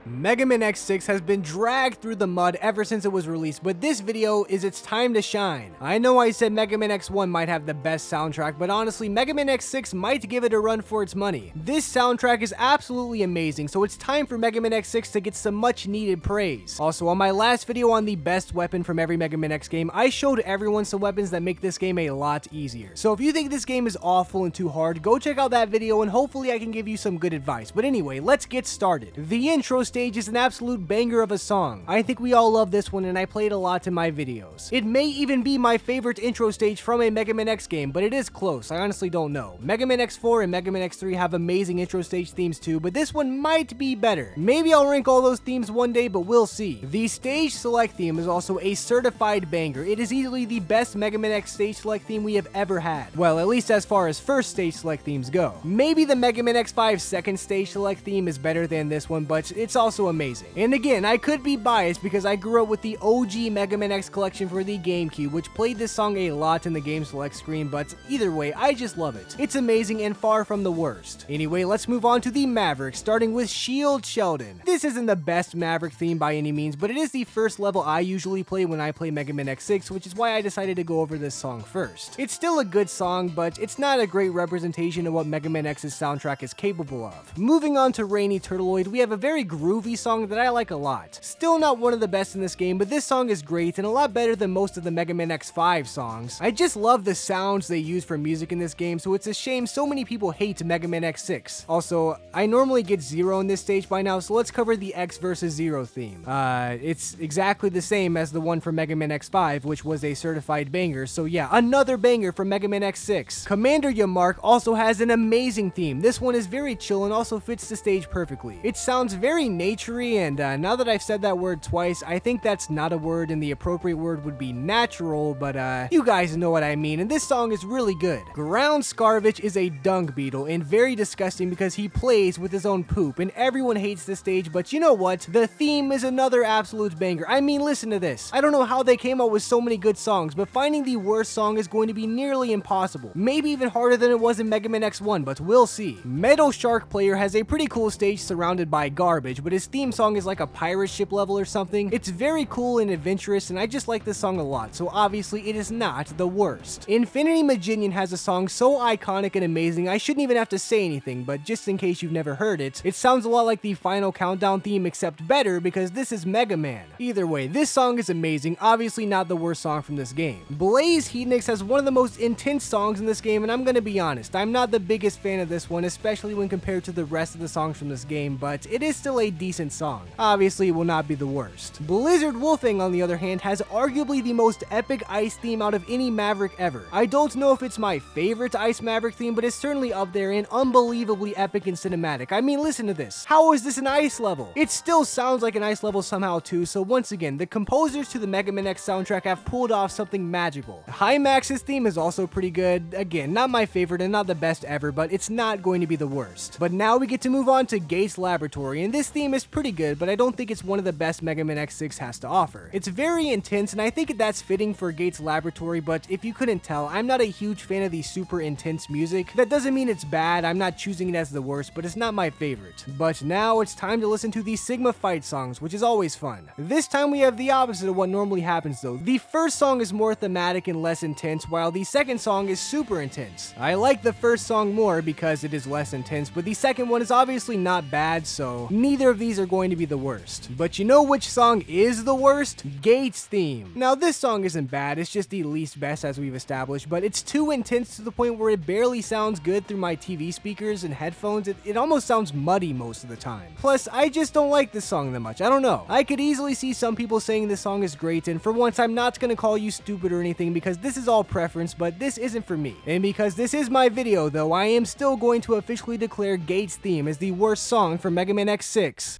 Mega Man X6 has been dragged through the mud ever since it was released, but this video is its time to shine. I know I said Mega Man X1 might have the best soundtrack, but honestly, Mega Man X6 might give it a run for its money. This soundtrack is absolutely amazing, so it's time for Mega Man X6 to get some much needed praise. Also, on my last video on the best weapon from every Mega Man X game, I showed everyone some weapons that make this game a lot easier. So if you think this game is awful and too hard, go check out that video and hopefully I can give you some good advice. But anyway, let's get started. The intro stage is an absolute banger of a song. I think we all love this one and I play it a lot in my videos. It may even be my favorite intro stage from a Mega Man X game, but it is close. I honestly don't know. Mega Man X4 and Mega Man X3 have amazing intro stage themes too, but this one might be better. Maybe I'll rank all those themes one day, but we'll see. The stage select theme is also a certified banger. It is easily the best Mega Man X stage select theme we have ever had. Well, at least as far as first stage select themes go. Maybe the Mega Man X5 second stage select theme is better than this one, but it's also amazing. And again, I could be biased because I grew up with the OG Mega Man X collection for the GameCube, which played this song a lot in the game select screen, but either way, I just love it. It's amazing and far from the worst. Anyway, let's move on to the Maverick, starting with Shield Sheldon. This isn't the best Maverick theme by any means, but it is the first level I usually play when I play Mega Man X6, which is why I decided to go over this song first. It's still a good song, but it's not a great representation of what Mega Man X's soundtrack is capable of. Moving on to Rainy Turtleoid, we have a very groovy song that I like a lot. Still not one of the best in this game, but this song is great and a lot better than most of the Mega Man X5 songs. I just love the sounds they use for music in this game, so it's a shame so many people hate Mega Man X6. Also, I normally get 0 in this stage by now, so let's cover the X versus 0 theme. It's exactly the same as the one for Mega Man X5, which was a certified banger, so yeah, another banger from Mega Man X6. Commander Yamark also has an amazing theme. This one is very chill and also fits the stage perfectly. It sounds very naturey, and now that I've said that word twice, I think that's not a word and the appropriate word would be natural, but you guys know what I mean, and this song is really good. Ground Scarvich is a dung beetle and very disgusting because he plays with his own poop, and everyone hates this stage, but you know what? The theme is another absolute banger. I mean, listen to this. I don't know how they came up with so many good songs, but finding the worst song is going to be nearly impossible. Maybe even harder than it was in Mega Man X1, but we'll see. Metal Shark Player has a pretty cool stage surrounded by garbage, but his theme song is like a pirate ship level or something. It's very cool and adventurous, and I just like this song a lot, so obviously it is not the worst. Infinity Maginian has a song so iconic and amazing, I shouldn't even have to say anything, but just in case you've never heard it, it sounds a lot like the Final Countdown theme except better because this is Mega Man. Either way, this song is amazing, obviously not the worst song from this game. Blaze Hedonix has one of the most intense songs in this game, and I'm gonna be honest, I'm not the biggest fan of this one, especially when compared to the rest of the songs from this game, but it is still a decent song. Obviously, it will not be the worst. Blizzard Wolfing, on the other hand, has arguably the most epic ice theme out of any Maverick ever. I don't know if it's my favorite Ice Maverick theme, but it's certainly up there and unbelievably epic and cinematic. I mean, listen to this. How is this an ice level? It still sounds like an ice level somehow too, so once again, the composers to the Mega Man X soundtrack have pulled off something magical. Hymax's theme is also pretty good. Again, not my favorite and not the best ever, but it's not going to be the worst. But now we get to move on to Gates Laboratory, and this theme is pretty good, but I don't think it's one of the best Mega Man X6 has to offer. It's very intense, and I think that's fitting for Gates Laboratory, but if you couldn't tell, I'm not a huge fan of the super intense music. That doesn't mean it's bad, I'm not choosing it as the worst, but it's not my favorite. But now it's time to listen to the Sigma fight songs, which is always fun. This time we have the opposite of what normally happens though. The first song is more thematic and less intense, while the second song is super intense. I like the first song more because it is less intense, but the second one is obviously not bad, so neither of these are going to be the worst. But you know which song is the worst? Gates theme. Now this song isn't bad, it's just the least best as we've established, but it's too intense to the point where it barely sounds good through my TV speakers and headphones. It almost sounds muddy most of the time. Plus, I just don't like this song that much. I don't know. I could easily see some people saying this song is great, and for once I'm not gonna call you stupid or anything because this is all preference, but this isn't for me. And because this is my video though, I am still going to officially declare Gates theme as the worst song for Mega Man X6.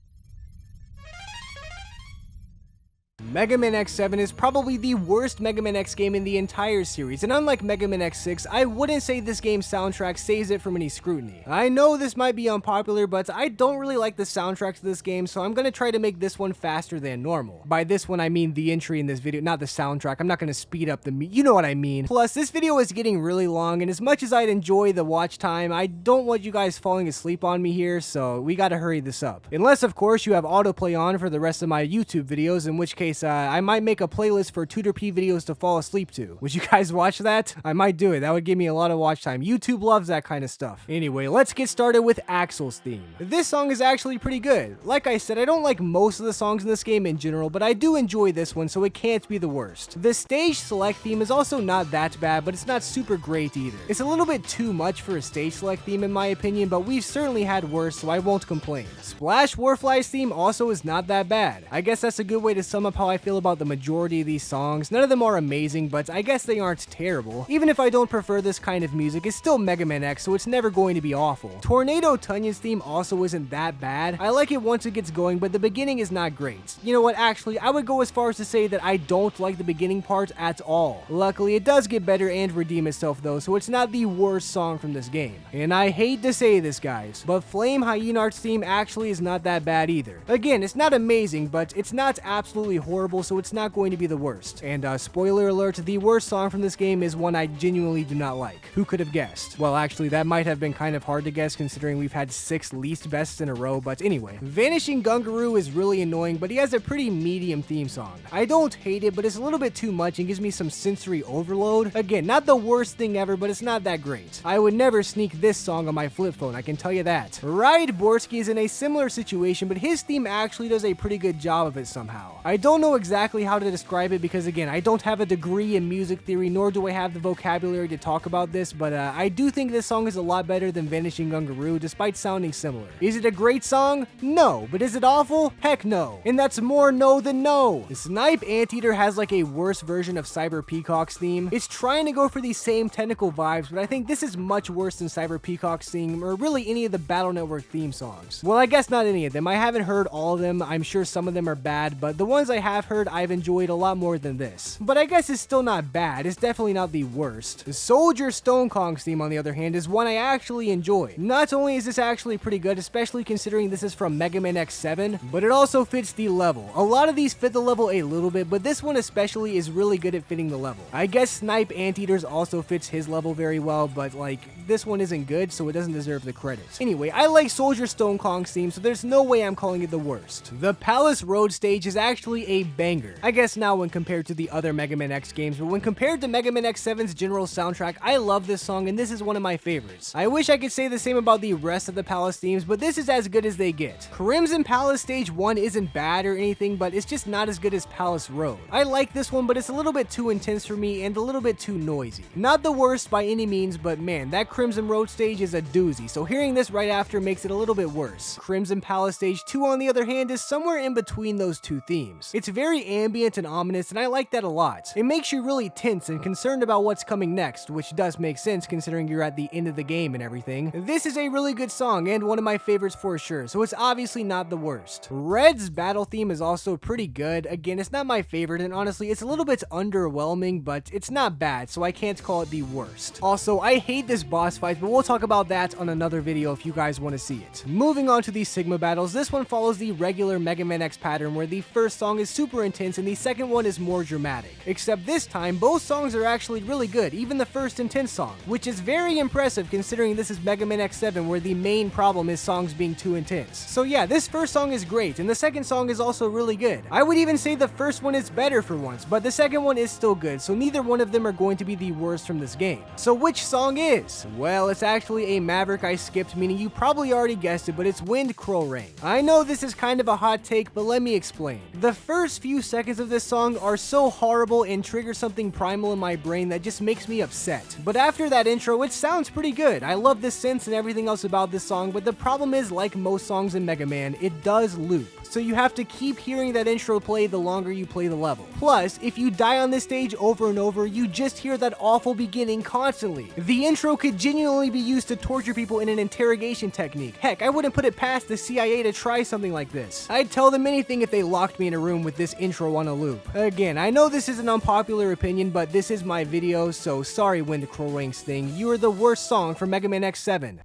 Mega Man X7 is probably the worst Mega Man X game in the entire series, and unlike Mega Man X6, I wouldn't say this game's soundtrack saves it from any scrutiny. I know this might be unpopular, but I don't really like the soundtrack to this game, so I'm gonna try to make this one faster than normal. By this one, I mean the entry in this video, not the soundtrack. I'm not gonna speed up you know what I mean. Plus, this video is getting really long, and as much as I'd enjoy the watch time, I don't want you guys falling asleep on me here, so we gotta hurry this up. Unless, of course, you have autoplay on for the rest of my YouTube videos, in which case, I might make a playlist for Tooterp videos to fall asleep to. Would you guys watch that? I might do it. That would give me a lot of watch time. YouTube loves that kind of stuff. Anyway, let's get started with Axel's theme. This song is actually pretty good. Like I said, I don't like most of the songs in this game in general, but I do enjoy this one, so it can't be the worst. The stage select theme is also not that bad, but it's not super great either. It's a little bit too much for a stage select theme in my opinion, but we've certainly had worse, so I won't complain. Splash Warfly's theme also is not that bad. I guess that's a good way to sum up how I feel about the majority of these songs. None of them are amazing, but I guess they aren't terrible. Even if I don't prefer this kind of music, it's still Mega Man X, so it's never going to be awful. Tornado Tunyon's theme also isn't that bad. I like it once it gets going, but the beginning is not great. You know what, actually, I would go as far as to say that I don't like the beginning part at all. Luckily, it does get better and redeem itself though, so it's not the worst song from this game. And I hate to say this, guys, but Flame Hyenart's theme actually is not that bad either. Again, it's not amazing, but it's not absolutely horrible, so it's not going to be the worst. And spoiler alert, the worst song from this game is one I genuinely do not like. Who could have guessed? Well, actually, that might have been kind of hard to guess considering we've had 6 least bests in a row, but anyway. Vanishing Gungaroo is really annoying, but he has a pretty medium theme song. I don't hate it, but it's a little bit too much and gives me some sensory overload. Again, not the worst thing ever, but it's not that great. I would never sneak this song on my flip phone, I can tell you that. Ride Borsky is in a similar situation, but his theme actually does a pretty good job of it somehow. I don't know exactly how to describe it because, again, I don't have a degree in music theory, nor do I have the vocabulary to talk about this, but I do think this song is a lot better than Vanishing Gungaroo, despite sounding similar. Is it a great song? No. But is it awful? Heck no. And that's more no than no. Snipe Anteater has like a worse version of Cyber Peacock's theme. It's trying to go for these same technical vibes, but I think this is much worse than Cyber Peacock's theme, or really any of the Battle Network theme songs. Well, I guess not any of them. I haven't heard all of them. I'm sure some of them are bad, but the ones I have heard, I've enjoyed a lot more than this. But I guess it's still not bad. It's definitely not the worst. Soldier Stone Kong's theme, on the other hand, is one I actually enjoy. Not only is this actually pretty good, especially considering this is from Mega Man X7, but it also fits the level. A lot of these fit the level a little bit, but this one especially is really good at fitting the level. I guess Snipe Anteater's also fits his level very well, but like, this one isn't good, so it doesn't deserve the credits. Anyway, I like Soldier Stone Kong's theme, so there's no way I'm calling it the worst. The Palace Road stage is actually a banger. I guess now when compared to the other Mega Man X games, but when compared to Mega Man X7's general soundtrack, I love this song and this is one of my favorites. I wish I could say the same about the rest of the Palace themes, but this is as good as they get. Crimson Palace Stage 1 isn't bad or anything, but it's just not as good as Palace Road. I like this one, but it's a little bit too intense for me and a little bit too noisy. Not the worst by any means, but man, that Crimson Road stage is a doozy, so hearing this right after makes it a little bit worse. Crimson Palace Stage 2, on the other hand, is somewhere in between those two themes. It's very ambient and ominous, and I like that a lot. It makes you really tense and concerned about what's coming next, which does make sense considering you're at the end of the game and everything. This is a really good song and one of my favorites for sure, so it's obviously not the worst. Red's battle theme is also pretty good. Again, it's not my favorite, and honestly, it's a little bit underwhelming, but it's not bad, so I can't call it the worst. Also, I hate this boss fight, but we'll talk about that on another video if you guys want to see it. Moving on to these Sigma battles, this one follows the regular Mega Man X pattern where the first song is super intense and the second one is more dramatic. Except this time, both songs are actually really good, even the first intense song, which is very impressive considering this is Mega Man X7 where the main problem is songs being too intense. So yeah, this first song is great, and the second song is also really good. I would even say the first one is better for once, but the second one is still good, so neither one of them are going to be the worst from this game. So which song is? Well, it's actually a Maverick I skipped, meaning you probably already guessed it, but it's Wind Crow Rain. I know this is kind of a hot take, but let me explain. The first few seconds of this song are so horrible and trigger something primal in my brain that just makes me upset. But after that intro, it sounds pretty good. I love the synths and everything else about this song, but the problem is, like most songs in Mega Man, it does loop. So you have to keep hearing that intro play the longer you play the level. Plus, if you die on this stage over and over, you just hear that awful beginning constantly. The intro could genuinely be used to torture people in an interrogation technique. Heck, I wouldn't put it past the CIA to try something like this. I'd tell them anything if they locked me in a room with this intro on a loop. Again, I know this is an unpopular opinion, but this is my video, so sorry Wind Crow Rain's thing. You are the worst song for Mega Man X7.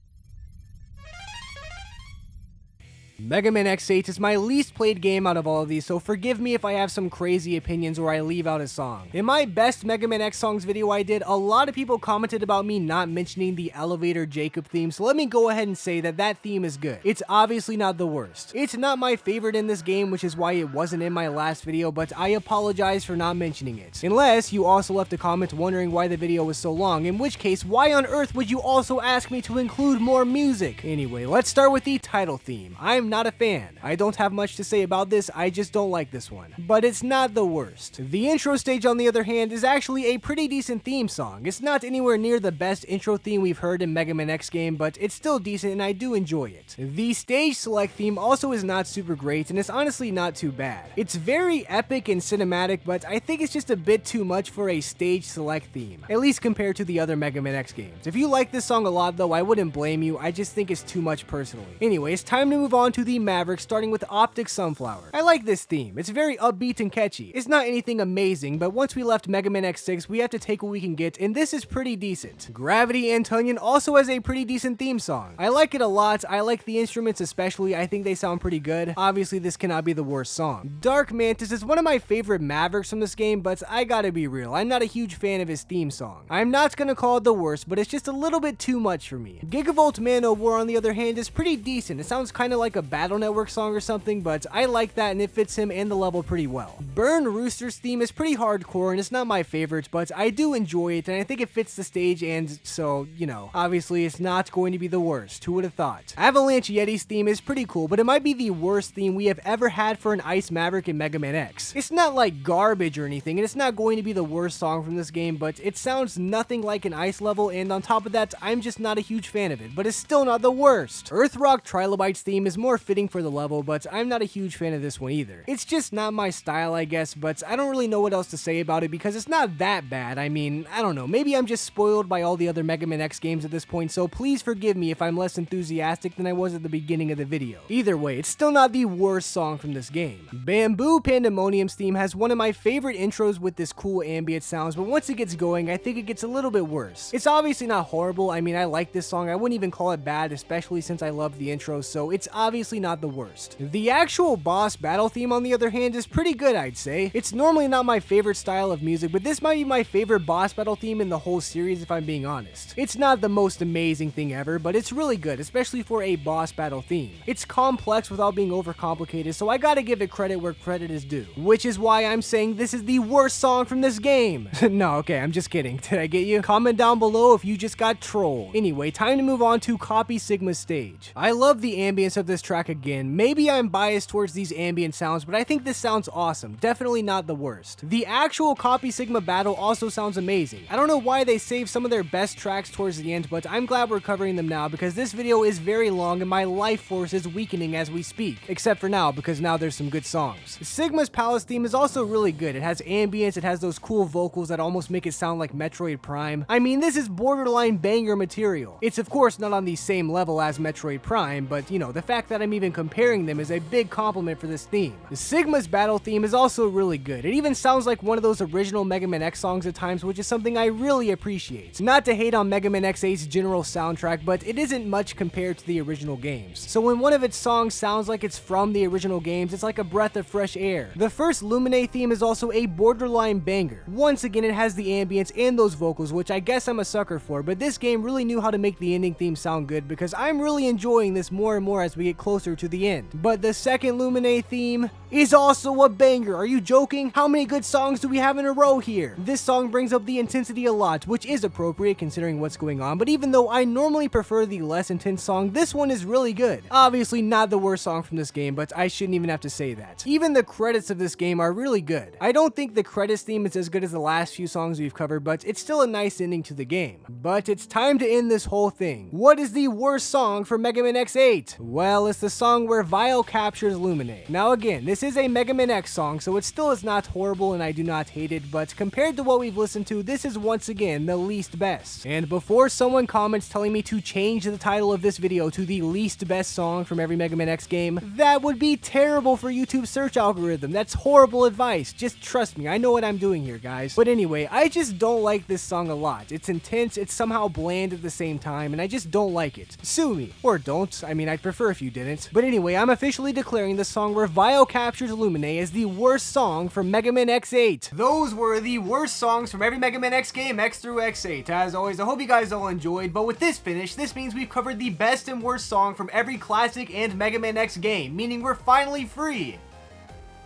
Mega Man X8 is my least played game out of all of these, so forgive me if I have some crazy opinions or I leave out a song. In my best Mega Man X songs video I did, a lot of people commented about me not mentioning the Elevator Jacob theme, so let me go ahead and say that that theme is good. It's obviously not the worst. It's not my favorite in this game, which is why it wasn't in my last video, but I apologize for not mentioning it. Unless you also left a comment wondering why the video was so long, in which case, why on earth would you also ask me to include more music? Anyway, let's start with the title theme. I'm not a fan. I don't have much to say about this, I just don't like this one. But it's not the worst. The intro stage, on the other hand, is actually a pretty decent theme song. It's not anywhere near the best intro theme we've heard in Mega Man X game, but it's still decent and I do enjoy it. The stage select theme also is not super great, and it's honestly not too bad. It's very epic and cinematic, but I think it's just a bit too much for a stage select theme, at least compared to the other Mega Man X games. If you like this song a lot though, I wouldn't blame you, I just think it's too much personally. Anyway, it's time to move on to the Maverick, starting with Optic Sunflower. I like this theme, it's very upbeat and catchy. It's not anything amazing, but once we left Mega Man X6, we have to take what we can get, and this is pretty decent. Gravity Antonian also has a pretty decent theme song. I like it a lot, I like the instruments especially, I think they sound pretty good. Obviously this cannot be the worst song. Dark Mantis is one of my favorite Mavericks from this game, but I gotta be real, I'm not a huge fan of his theme song. I'm not gonna call it the worst, but it's just a little bit too much for me. Gigavolt Mano War, on the other hand, is pretty decent. It sounds kinda like a Battle Network song or something, but I like that and it fits him and the level pretty well. Burn Rooster's theme is pretty hardcore and it's not my favorite, but I do enjoy it and I think it fits the stage, and so, you know, obviously it's not going to be the worst. Who would have thought? Avalanche Yeti's theme is pretty cool, but it might be the worst theme we have ever had for an Ice Maverick in Mega Man X. It's not like garbage or anything, and it's not going to be the worst song from this game, but it sounds nothing like an Ice level, and on top of that, I'm just not a huge fan of it, but it's still not the worst. Earthrock Trilobite's theme is more fitting for the level, but I'm not a huge fan of this one either. It's just not my style, I guess, but I don't really know what else to say about it because it's not that bad. I mean, I don't know, maybe I'm just spoiled by all the other Mega Man X games at this point, so please forgive me if I'm less enthusiastic than I was at the beginning of the video. Either way, it's still not the worst song from this game. Bamboo Pandemonium's theme has one of my favorite intros with this cool ambient sounds, but once it gets going, I think it gets a little bit worse. It's obviously not horrible, I mean, I like this song, I wouldn't even call it bad, especially since I love the intro, so it's obviously not the worst. The actual boss battle theme, on the other hand, is pretty good, I'd say. It's normally not my favorite style of music, but this might be my favorite boss battle theme in the whole series if I'm being honest. It's not the most amazing thing ever, but it's really good, especially for a boss battle theme. It's complex without being overcomplicated, so I gotta give it credit where credit is due, which is why I'm saying this is the worst song from this game. No, okay, I'm just kidding. Did I get you? Comment down below if you just got trolled. Anyway, time to move on to Copy Sigma's stage. I love the ambience of this track again. Maybe I'm biased towards these ambient sounds, but I think this sounds awesome. Definitely not the worst. The actual Copy Sigma battle also sounds amazing. I don't know why they saved some of their best tracks towards the end, but I'm glad we're covering them now because this video is very long and my life force is weakening as we speak. Except for now, because now there's some good songs. Sigma's Palace theme is also really good. It has ambience, it has those cool vocals that almost make it sound like Metroid Prime. I mean, this is borderline banger material. It's of course not on the same level as Metroid Prime, but you know, the fact that I'm even comparing them is a big compliment for this theme. The Sigma's battle theme is also really good. It even sounds like one of those original Mega Man X songs at times, which is something I really appreciate. Not to hate on Mega Man X8's general soundtrack, but it isn't much compared to the original games. So when one of its songs sounds like it's from the original games, it's like a breath of fresh air. The first Lumine theme is also a borderline banger. Once again, it has the ambience and those vocals, which I guess I'm a sucker for, but this game really knew how to make the ending theme sound good because I'm really enjoying this more and more as we get closer to the end. But the second Lumine theme is also a banger. Are you joking? How many good songs do we have in a row here? This song brings up the intensity a lot, which is appropriate considering what's going on, but even though I normally prefer the less intense song, this one is really good. Obviously not the worst song from this game, but I shouldn't even have to say that. Even the credits of this game are really good. I don't think the credits theme is as good as the last few songs we've covered, but it's still a nice ending to the game. But it's time to end this whole thing. What is the worst song for Mega Man X8? Well, it's the song where Vile captures Lumine. Now again, this is a Mega Man X song, so it still is not horrible and I do not hate it, but compared to what we've listened to, this is once again the least best. And before someone comments telling me to change the title of this video to the least best song from every Mega Man X game, that would be terrible for YouTube's search algorithm. That's horrible advice. Just trust me, I know what I'm doing here, guys. But anyway, I just don't like this song a lot. It's intense, it's somehow bland at the same time, and I just don't like it. Sue me. Or don't. I mean, I'd prefer if you didn't. minutes. But anyway, I'm officially declaring the song where Vio captures Lumine as the worst song from Mega Man X8. Those were the worst songs from every Mega Man X game, X through X8. As always, I hope you guys all enjoyed, but with this finish, this means we've covered the best and worst song from every classic and Mega Man X game, meaning we're finally free.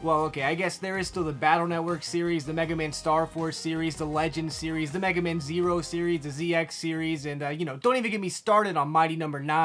Well, okay, I guess there is still the Battle Network series, the Mega Man Star Force series, the Legend series, the Mega Man Zero series, the ZX series, and, don't even get me started on Mighty Number 9.